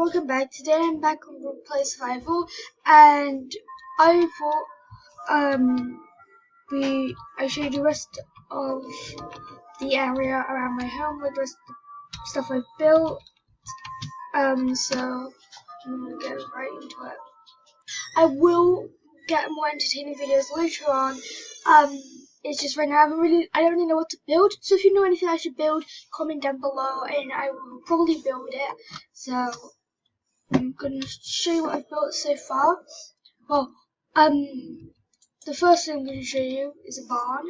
welcome back. Today I'm back on Roleplay Survival, and I thought I show you the rest of the area around my home with the rest of the stuff I've built. So I'm gonna go right into it. I will get more entertaining videos later on. It's just right now I don't really know what to build. So if you know anything I should build, comment down below and I will probably build it. So I'm gonna show you what I've built so far. Well, the first thing I'm gonna show you is a barn.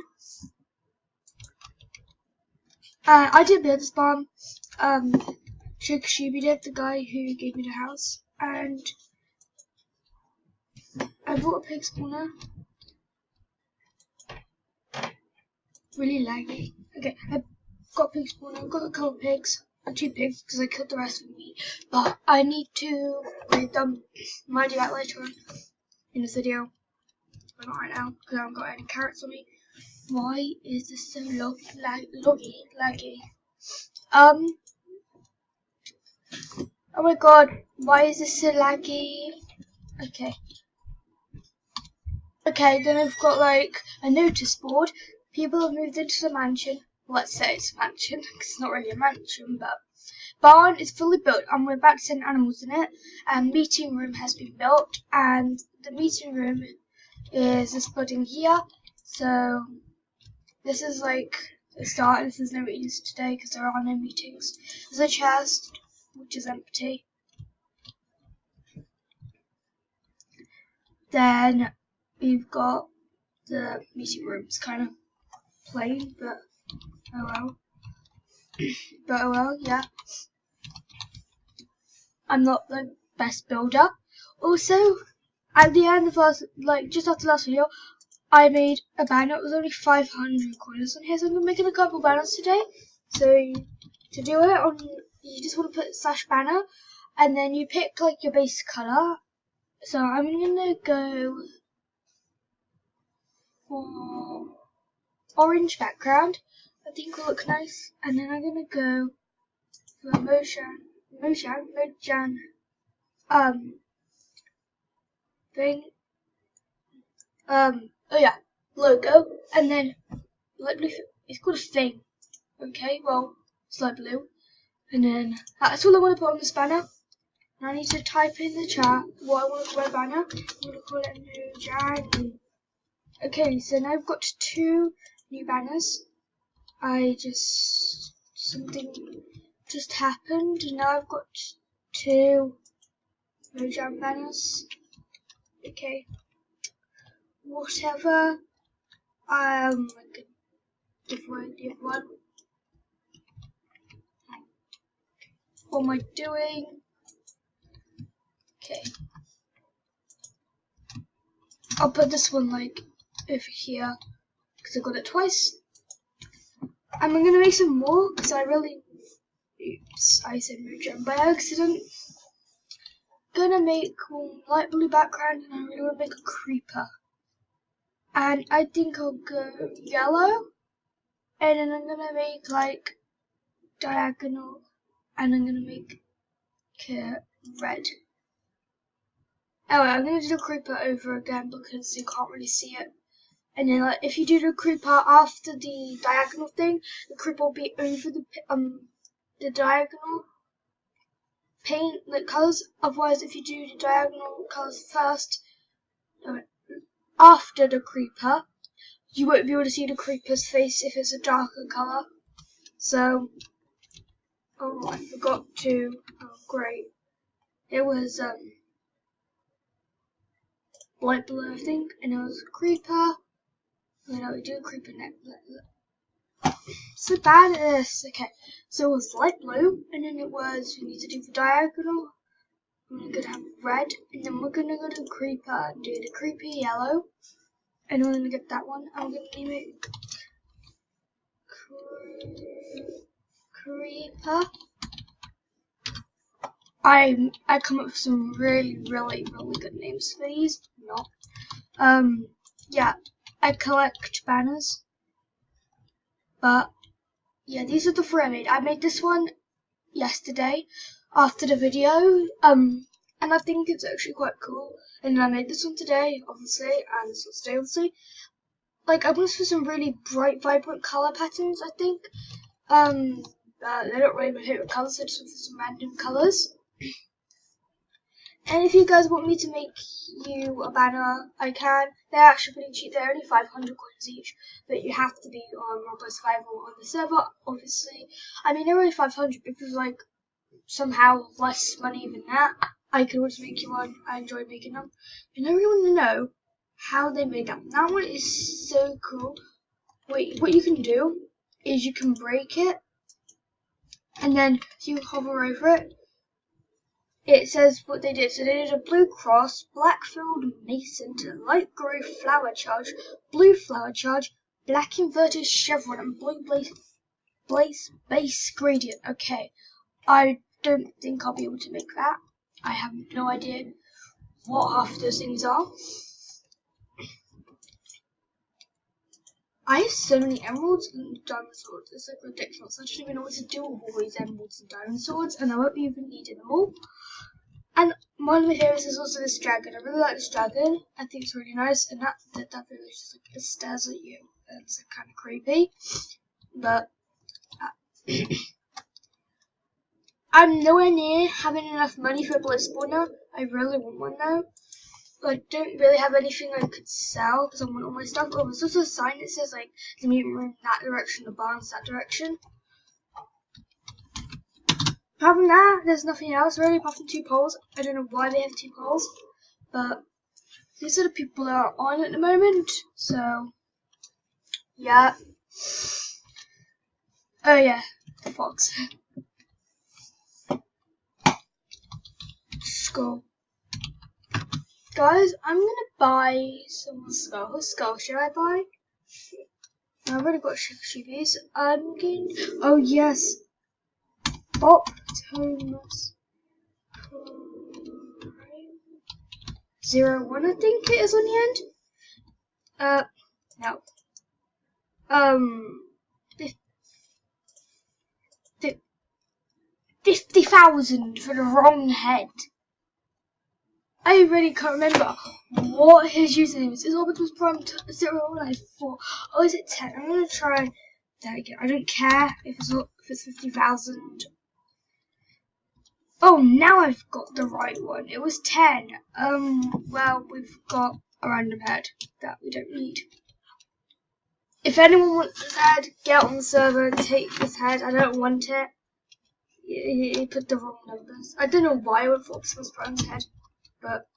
I did build this barn. Shooby did, the guy who gave me the house, and I bought a pig spawner. Really laggy. Okay, I've got a pig spawner. I've got a couple of pigs. 2 pigs because I killed the rest of me. But I need to breed them. I might do that later on in this video. But not right now because I haven't got any carrots on me. Why is this so laggy? Oh my god, why is this so laggy? Okay, then I've got like a notice board. People have moved into the mansion. Let's say it's a mansion, because it's not really a mansion, but barn is fully built and we're about to send animals in it. And meeting room has been built, and the meeting room is this building here. So this is like the start. This is no meetings today because there are no meetings. There's a chest which is empty. Then we've got the meeting room. It's kind of plain, but oh well. Yeah. I'm not the best builder. Also, at the end of just after last video, I made a banner. It was only 500 coins on here, so I'm gonna make a couple banners today. So to do it, you just want to put /banner, and then you pick like your base color. So I'm gonna go for orange background. I think will look nice, and then I'm gonna go for Mojang thing. Logo, and then light blue. It's called a thing. Okay, well, it's light blue, and then that's all I want to put on this banner. And I need to type in the chat what I want to call my banner. I'm gonna call it Mojang. Okay, so now I've got 2 new banners. Something just happened, and now I've got 2 Mojang banners. Okay, whatever. I could give one. What am I doing? Okay, I'll put this one like over here because I got it twice. And I'm gonna make some more because oops, I said Mojang by accident. Gonna make one light blue background, and I really want to make a creeper. And I think I'll go yellow, and then I'm gonna make like diagonal, and I'm gonna make it red. Anyway, I'm gonna do the creeper over again because you can't really see it. And then if you do the creeper after the diagonal thing, the creeper will be over the diagonal paint colors. Otherwise, if you do the diagonal colors first, after the creeper, you won't be able to see the creeper's face if it's a darker color. So, I forgot to. Oh, great! It was light blue, I think, and it was a creeper. We do a creeper next. So bad at this. Okay, so it was light blue, and then it was we need to do the diagonal. We're gonna have red, and then we're gonna go to the creeper and do the creeper yellow, and we're gonna get that one. I'm gonna name it creeper. I come up with some really good names for these. Yeah. I collect banners, but yeah, these are the 3 I made. I made this one yesterday. after the video, and I think it's actually quite cool. And I made this one today, obviously, and this one's today, obviously. Like, I went for some really bright, vibrant color patterns, I think. They're not really my favorite colors, so I just went for some random colors. And if you guys want me to make you a banner, I can. They're actually pretty cheap. They're only 500 coins each, but you have to be on Roblox Survival on the server, obviously. I mean, they're only 500 because, like, somehow less money than that. I could always make you one. I enjoy making them. And I really want to know how they made them. That one is so cool. Wait, what you can do is you can break it, and then you hover over it. It says what they did. So they did a blue cross, black filled mason to light grey flower charge, blue flower charge, black inverted chevron, and blue base gradient. Okay, I don't think I'll be able to make that. I have no idea what half of those things are. I have so many emeralds and diamond swords. It's like ridiculous. I don't even know what to do with all these emeralds and diamond swords, and I won't be even needing them all. And one of my favorites is also this dragon. I really like this dragon. I think it's really nice, and that really just like it stares at you. It's like, kind of creepy, but I'm nowhere near having enough money for a bliss spawner. I really want one though. I don't really have anything I could sell because I want all my stuff. Oh, there's also a sign that says like the mutant room that direction, the barn's that direction. Apart from that, there's nothing else really apart from 2 poles. I don't know why they have 2 poles, but these are the people that are on at the moment. So yeah. Oh yeah, the fox. Skull. Guys, I'm gonna buy some skull. What skull should I buy? I've already got Shivis. I'm going. Oh yes, Optimus Prime 01. I think it is on the end. No. 50,000 for the wrong head. I really can't remember what his username is. It's Optimus Prime 0194. Oh, is it 10? I'm gonna try that again. I don't care if it's 50,000. Oh, now I've got the right one. It was 10. Well, we've got a random head that we don't need. If anyone wants this head, get on the server and take this head. I don't want it. He put the wrong numbers. I don't know why I went for Optimus Prime's head. But,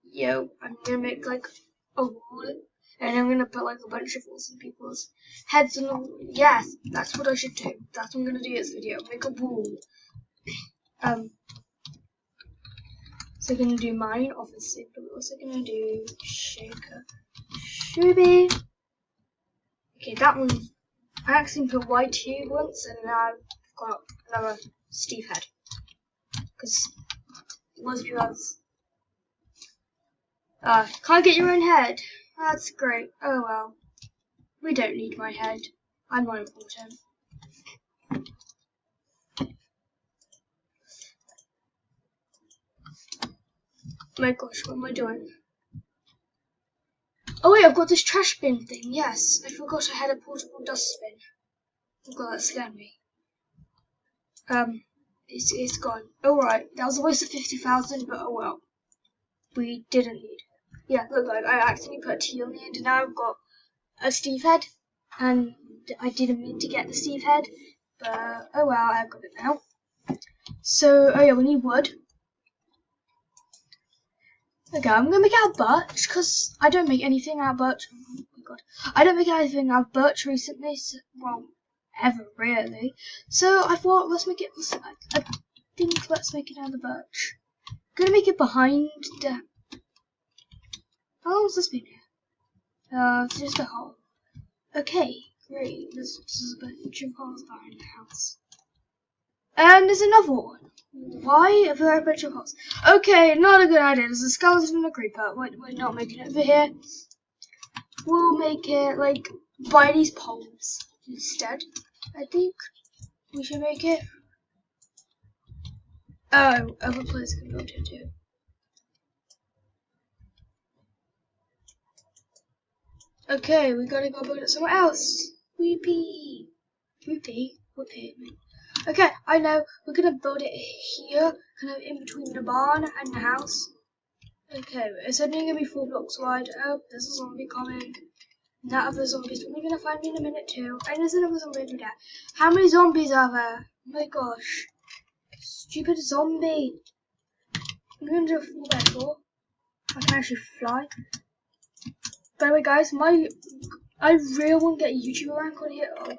yo, I'm gonna make like a wall, and I'm gonna put like a bunch of awesome people's heads on the. Yes, that's what I should do. That's what I'm gonna do in this video. Make a wall. So I'm gonna do mine, obviously, but we're also gonna do Shaker Shuby. Okay, that one. I actually put Y2 once, and now I've got another Steve head. Because lots of people have. Can't get your own head. That's great. Oh well. We don't need my head. I'm not important. My gosh, what am I doing? Oh wait, I've got this trash bin thing. Yes, I forgot I had a portable dustbin. Oh god, that scared me. It's gone. Alright, that was a waste of 50,000, but oh well. We didn't need it. Yeah, look, like I accidentally put a T on the end, and now I've got a Steve head, and I didn't mean to get the Steve head, but oh well, I've got it now. So, oh yeah, we need wood. Okay, I'm gonna make it out of birch, because I don't make anything out of birch. Oh my god. I don't make anything out of birch recently, so, well, ever really. So I thought, let's make it out of birch. I'm gonna make it behind the. How long has this been here? It's just a hole. Okay, great. There's a bunch of holes behind the house. And there's another one. Why are there a bunch of holes? Okay, not a good idea. There's a skeleton and a creeper. We're not making it over here. We'll make it, like, by these poles instead. I think we should make it. Oh, other players can build it too. Okay, we gotta go build it somewhere else. Whoopee. Whoopee? Whoopee. Okay, I know. We're gonna build it here, kind of in between the barn and the house. Okay, it's only gonna be 4 blocks wide. Oh, there's a zombie coming. That other zombie's probably gonna find me in a minute too. And there's another zombie over there. How many zombies are there? Oh my gosh. Stupid zombie. I'm gonna do a 4x4. I can actually fly. By the way, guys, I really want to get a YouTuber rank on here. Oh,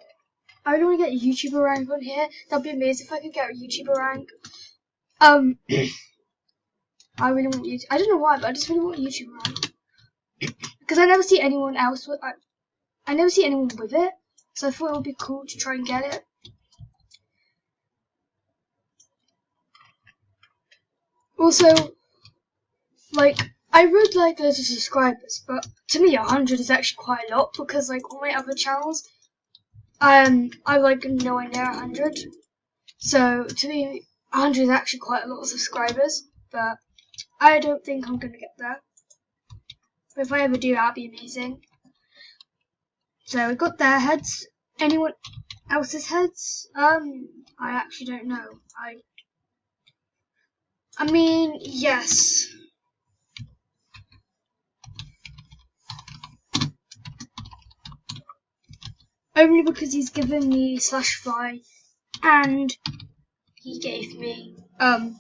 I really want to get a YouTuber rank on here. That'd be amazing if I could get a YouTuber rank. I really want YouTube. I don't know why, but I just really want a YouTuber rank because I never see anyone else with. I never see anyone with it, so I thought it would be cool to try and get it. Also, like, I would like loads of subscribers, but to me 100 is actually quite a lot because like all my other channels, I like nowhere near 100. So to me 100 is actually quite a lot of subscribers, but I don't think I'm gonna get there. But if I ever do, that'd be amazing. So we got their heads. Anyone else's heads? I actually don't know. I mean, yes. Only because he's given me /fly and he gave me oh,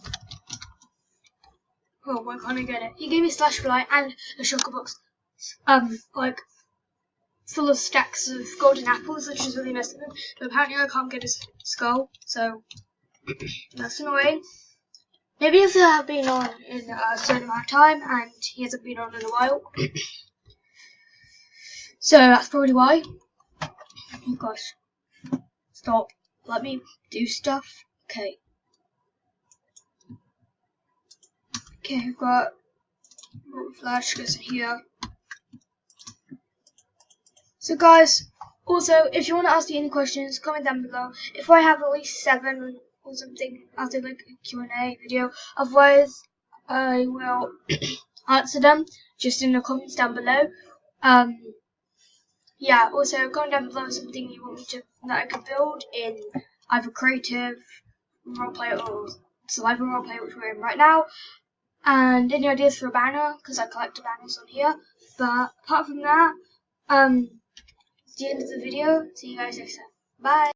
why can't I get it? He gave me /fly and a shulker box like full of stacks of golden apples, which is really nice of him. But apparently I can't get his skull, so that's annoying. Maybe if I have been on in a certain amount of time and he hasn't been on in a while. So that's probably why. Oh gosh. Stop. Let me do stuff. Okay. Okay, I've got flash goes in here. So guys, also if you want to ask me any questions, comment down below. If I have at least 7 or something, I'll do like a Q&A video. Otherwise, I will answer them just in the comments down below. Yeah, also comment down below something you want me to that I could build in either creative roleplay or survival roleplay, which we're in right now. And any ideas for a banner, because I collect banners on here. But apart from that, it's the end of the video. See you guys next time. Bye.